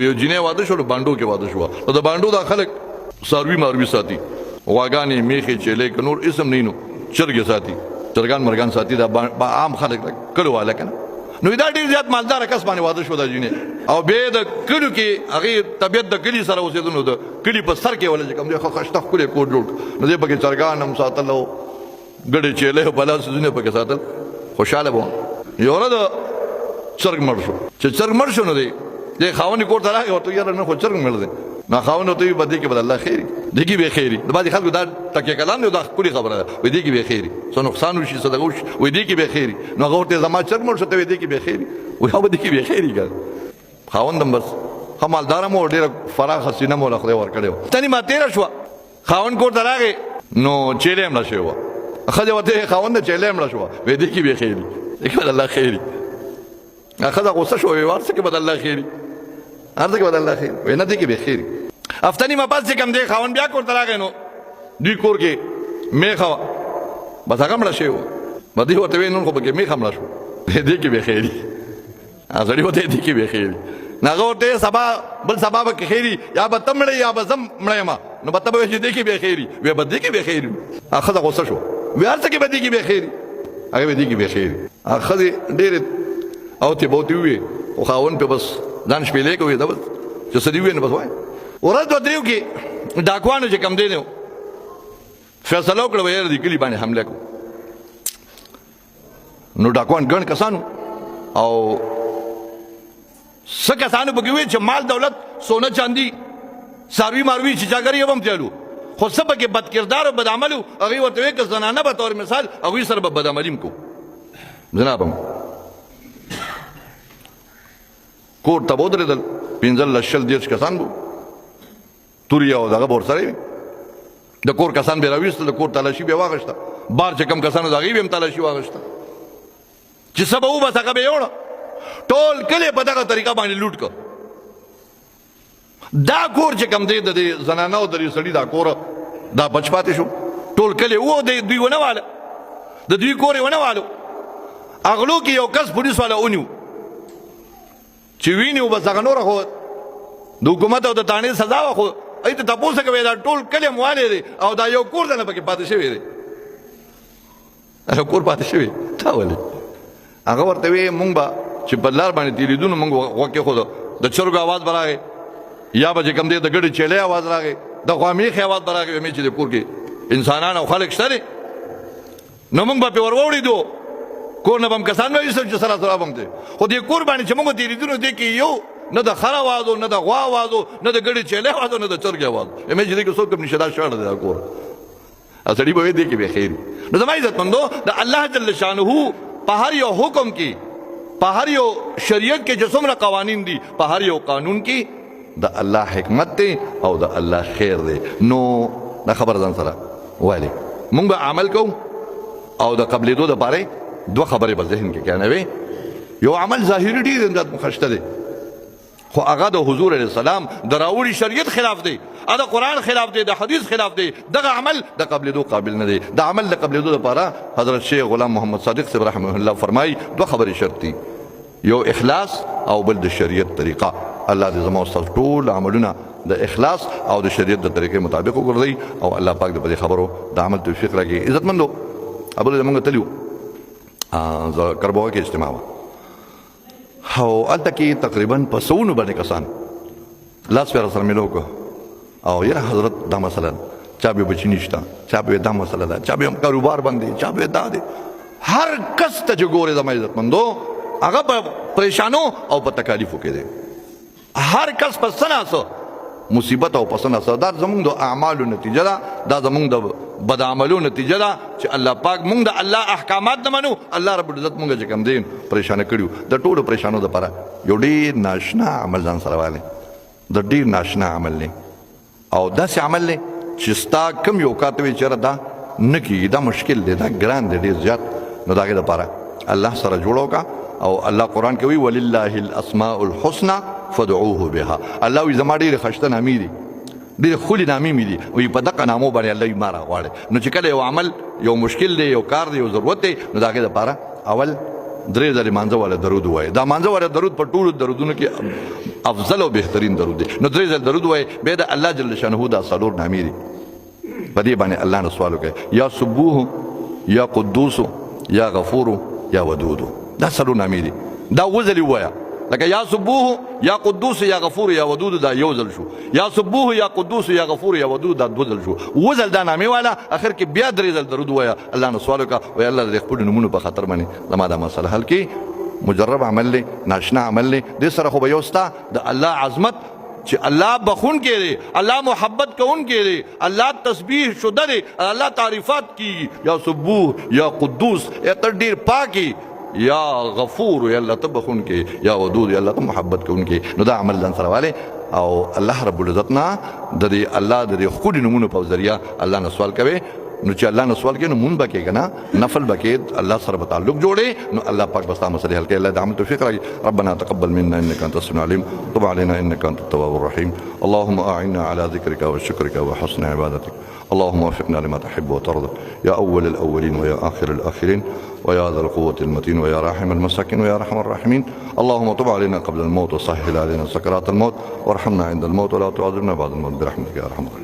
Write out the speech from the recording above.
یو جنې واده شو باندو کې واده شو نو د باندو دا خلک ساروي ماروي ساتي واګانې میخې چیلې نور اسم نه نو چرګ ساتي چرګان مرغان ساتي دا عام خلک کلو والا کنه نو دا ډیر زیات مالدار کس باندې واده شو دا جنې او به د کلو کې هغه طبيعت د کلی سره اوسېدنو د کلی په سر کې ولې کوم دی خو خشته کلی کوډ جوړ نو دې پکې چرګان هم ساتلو ګډې چیلې بلا سونه پکې ساتل خوشاله وو یو ورځ چرګ مړ شو چې چرګ مړ شو نو دی خاوني کوړ ته راغی او ته یاره نه خو چرګ مړ دی نه خاونه ته بده کې بد الله خیری دګي به خیری د باندې خلکو دا تکي کلام نه دا کلی خبره ده وې دګي به خیری څو نقصان وشي څه دغه وې دګي به خیری نو غوړته زما چرګ مړ شو ته وې دګي به خیری وې هغه دګي به خیری ګر خاوندم بس خمالدار مو ډېر فراخ سینه مو لخره ور کړو تني ما 13 شو خاون کوړ ته راغی نو چیلې مړ شو اخذ وته خاوند چیلې مړ شو وې دګي به خیری دګي بد الله خیری اخذ غوسه شو وې ورڅ کې بد الله خیری ارزه کې بد الله خیر وې نه دګي به خیری افتنی ما پاس کم دی خاون بیا کور تراغې نو دوی کور کې میخه بس هغه مړ شو بدی وته وینم خو به میخه مړ شو دې کې به خیری ازړی وته دې کې به خیری ناغه ورته سبا بل سبا به خیری یا به تمړې یا به زم مړې ما نو به تبه دې کې به خیری وې به دې کې به خیری اخذ غوسه شو وې ارته کې به دې کې به خیری هغه به دې کې به خیری اخذ ډېر او ته بوتي وې او خاون په بس ځان شپېلې کوي دا بس چې سړي وې نه بس وای ورځ دوه دریو کې ډاکوانو چې کم دی نو فیصله وکړه وایي د کلي باندې حمله کو نو ډاکوان ګڼ کسانو او څه کسانو پکې وي چې مال دولت سونه چاندي ساروي ماروي چې چاګري هم تلو خو څه پکې بد کردار او بد عملو هغه ورته وي که زنانه به تور مثال هغه سره به بد عملیم کو جنابم کور ته بودرېدل 15 کسان وو توریا او دغه بور سره د کور کسان به راويست د کور تلاشي به واغشته بار چې کم کسانو دغه به تلاشي واغشته چې سبا و بس هغه به یوړ ټول کله په دغه طریقه باندې لوټ کو دا کور چې کم دی د زنانه او د سړي دا کور دا بچپاتې شو ټول کله و د دوی ونواله د دوی کور ونوالو اغلو کې یو کس پولیس والا اونیو چې ویني بس هغه نور خو د حکومت او د تانې سزا خو ایت تاسو کوي دا ټول کله مواله دي او دا یو کور نه پکې پاتې شوی دی هغه کور پاتې شوی تا ولې هغه ورته وي مونږ به چې په لار باندې تیریدونو مونږ وکه خو د چرګ आवाज براغه یا به کم دی د ګډ چيلې आवाज راغی د غوامیخ आवाज براغه مې چې د کور کې انسانان او خلک شته نو مونږ به ور وړي دو کور نه بم کسان وایي چې سره سره بم دي خو دې کور باندې چې مونږ تیریدونو دي کې یو نه د خره وازو نه د غوا وازو نه د ګډې چیلې وازو نه د چرګ وازو مې چې دې کې څوک نشه دا شړ دی کور اصلي به دې کې به خیر نو زما عزت مندو د الله جل شانه په هر یو حکم کې په هر یو شریعت کې چې څومره قوانین دي په هر یو قانون کې د الله حکمت دی او د الله خیر دی نو دا خبر ځان سره وایي مونږ به عمل کوو او د قبلېدو لپاره دوه خبرې په ذهن کې کنه وي یو عمل ظاهري ډیر د مخشته دی خو هغه د حضور علیه السلام د راوړي شریعت خلاف دی دا قرآن خلاف دی د حدیث خلاف دی دغه عمل د قبلېدو قابل نه دی د عمل د قبلېدو لپاره حضرت شیخ غلام محمد صادق صاحب رحمه الله فرمایي دوه خبرې شرط دي یو اخلاص او بل د شریعت طریقه الله دې زموږ استاد ټول عملونه د اخلاص او د شریعت د طریقې مطابق وګرځي او الله پاک دې په خبرو د عمل توفیق راکړي عزت مندو ابو دې موږ تلیو کربوغه کې اجتماع او الته کې تقریبا په سونو باندې کسان لاس پر سره ملو کو او یا حضرت دا مثلا چا به بچی نشتا چا به دا مسله ده چا به کاروبار باندې چا به دا ده هر کس ته جوړه د عزت مندو هغه په پریشانو او په تکالیفو کې دي هر کس په سناسو مصیبت او پسنه صدر زمونږ د اعمالو نتیجه ده دا زمونږ د بد عملو نتیجه ده چې الله پاک مونږ د الله احکامات نه منو الله رب العزت مونږ چې کم دین پریشان کړیو د ټولو پریشانو لپاره یو ډیر ناشنا عمل ځان سره والي د ډیر ناشنا عمل نه او داسې عمل نه چې ستا کم یو کاته وي چېرې دا نه کېږي دا مشکل دی دا ګران دی ډېر زیات نو د هغې دپاره الله سره جوړ وکړه او الله قرآن کې وایي ولله الاسماء الحسنى فدعوه بها الله وایي زما ډېرې ښایسته نامې دي ډېرې ښکلې نامې مې دي وایي په دغه نامو باندې الله یې ما راغواړي نو چې کله یو عمل یو مشکل دی یو کار دی یو ضرورت دی نو د هغې دپاره اول درې ځلې مانځه والا درود وایي. دا مانځه والا درود په ټولو درودونو کې افضل او بهترین درود دی. نو درې ځله درود وایي، بیا د الله جل شانه دا څلور نامې دي، په دې باندې الله نه سوال وکړي، یا سبوح، یا قدوس، یا غفور، یا ودود. دا څلور نامې دي، دا اووه ځلې ووایه. لکه یا سبوح، یا قدوس، یا غفور، یا ودود، دا یو ځل شو. یا سبوح، یا قدوس، یا غفور، یا ودود، دا دوه ځل شو. اووه ځل دا نامې والا، اخر کې بیا درې ځل درود ووایه. الله نه سوال وکړه، وایي الله د خپلو نومونو په خاطر باندې زما دا مسله حل کړي. مجرب عمل دی، ناشنا عمل دی، دې سره خو به یو ستا د الله عظمت چې الله بخون کې دی، الله محبت کوون کې دی، الله تسبیح شده دی، الله تعریفات کیږي. یا سبوح، یا قدوس، یا ته ډېر پاکي، یا غفور، یا الله ته بخون کې، یا ودود، یا الله ته محبت کوون کې. نو دا عمل ځان سره والے او الله رب العزت نه د دې الله د دې ښکلي نومونو په ذریعه الله نه سوال کوي. نو چې الله نه سوال کوي نو مونږ به کې کنه نفل به کې الله سره به تعلق جوړي. نو الله پاک بس مسلې حل کوي. الله د عمل توفیق راکړي. ربنا تقبل منا انك انت السميع العليم، تب علينا انك انت التواب الرحيم. اللهم اعنا على ذكرك وشكرك وحسن عبادتك. اللهم وفقنا لما تحب وترضى، يا اول الاولين ويا اخر الاخرين ويا ذا القوة المتين ويا راحم المساكين ويا ارحم الراحمين. اللهم تب علينا قبل الموت وسهل علينا سكرات الموت، وارحمنا عند الموت ولا تعذبنا بعد الموت برحمتك يا ارحم الراحمين.